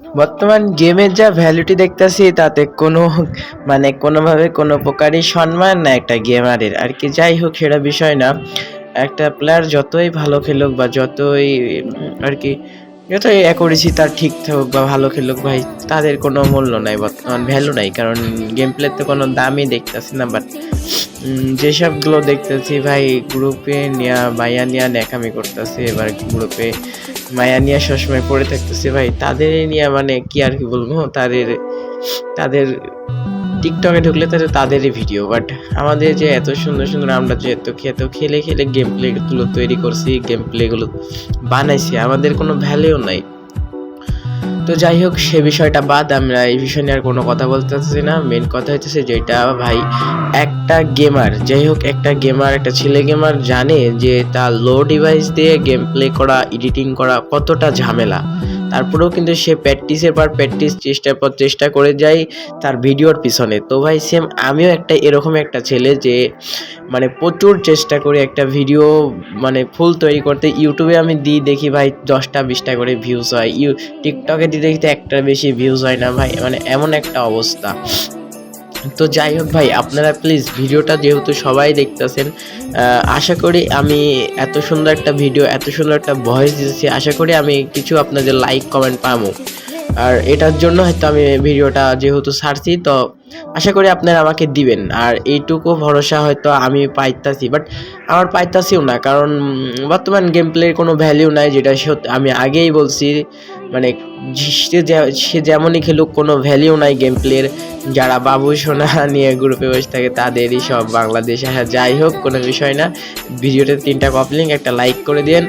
বর্তমান গেমের যা ভ্যালুটি দেখতাছি তাতে কোনো মানে কোনোভাবে কোনো প্রকারই সম্মান না একটা গেমারের আর কি। যাই হোক সেটা বিষয় না। একটা প্লেয়ার যতই ভালো খেলুক বা যতই আর কি যতই অ্যাকুরেসি তার ঠিক থাকুক বা ভালো খেলুক ভাই, তাদের কোনো মূল্য নাই, বর্তমান ভ্যালু নাই, কারণ গেম প্লেতে কোনো দামই দেখতেছি না। বাট যেসবগুলো দেখতেছি ভাই গ্রুপে নিয়া মায়া নিয়া ন্যাকামি করতেছে, এবার গ্রুপে মায়া নিয়ে সবসময় পড়ে থাকতেছে ভাই, তাদের নিয়ে মানে কি আর কি বলবো, তাদের তাদের টিকটকে ঢুকলে তাদেরই ভিডিও। বাট আমাদের যে এত সুন্দর সুন্দর আমরা যে এত খেলে খেলে গেম প্লে গুলো তৈরি করছি, গেম প্লে গুলো বানাইছি, আমাদের কোনো ভ্যালু নাই। তো যাই হোক সে বিষয়টা বাদ, আমরা এই বিষয় নিয়ে আর কোনো কথা বলতে চাচ্ছি না। মেন কথা হচ্ছে যেটা ভাই, একটা গেমার, যাই হোক একটা গেমার, একটা ছেলে গেমার জানে যে তার লো ডিভাইস দিয়ে গেম প্লে করা, এডিটিং করা কতটা ঝামেলা। তারপরেও কিন্তু সে প্র্যাকটিসের পর প্র্যাকটিস, চেষ্টার পর চেষ্টা করে যায় তার ভিডিওর পিছনে। তো ভাই সেম আমিও একটা এরকম একটা ছেলে যে মানে প্রচুর চেষ্টা করি একটা ভিডিও মানে ফুল তৈরি করতে। ইউটিউবে আমি দিই, দেখি ভাই 10টা 20টা করে ভিউজ হয়, টিকটকে দিতে দেখতে একটা বেশি ভিউজ হয় না ভাই, মানে এমন একটা অবস্থা। তো যাই হোক ভাই, আপনারা প্লিজ ভিডিওটা যেহেতু সবাই দেখতেছেন, আশা করি আমি এত সুন্দর একটা ভিডিও, এত সুন্দর একটা ভয়েস দিয়েছি, আশা করি আমি কিছু আপনাদের লাইক কমেন্ট পাবো। আর এটার জন্য হয়তো আমি ভিডিওটা যেহেতু ছাড়ছি, তো আশা করি আপনারা আমাকে দিবেন। আর এইটুকু ভরসা হয়তো আমি পাইতাছি, বাট আমার পাইতাছিও না, কারণ বর্তমান গেম প্লের কোনো ভ্যালিউ নাই, যেটা আমি আগেই বলছি। মানে সে যেমনই খেলুক কোনো ভ্যালিউ নাই গেম প্লের। যারা বাবু সোনা নিয়ে গ্রুপে বসে থাকে তাদেরই সব বাংলাদেশ। হ্যাঁ যাই হোক কোনো বিষয় না, ভিডিওতে 3টা কপি লিঙ্ক, একটা লাইক করে দিন,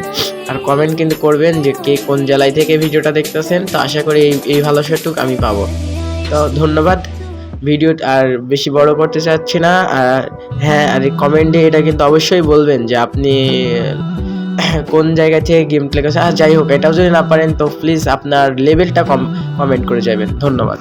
আর কমেন্ট কিন্তু করবেন যে কে কোন জেলায় থেকে ভিডিওটা দেখতেছেন। তো আশা করি এই ভালোবাসাটুকু আমি পাবো। তো ধন্যবাদ। ভিডিও আর বেশি বড় করতে চাচ্ছি না। আর হ্যাঁ, আর কমেন্টে এটা কিন্তু অবশ্যই বলবেন যে আপনি কোন জায়গা থেকে গেম প্লে করছেন। আর যাই হোক এটাও যদি না পারেন তো প্লিজ আপনার লেভেলটা কমেন্ট করে যাবেন। ধন্যবাদ।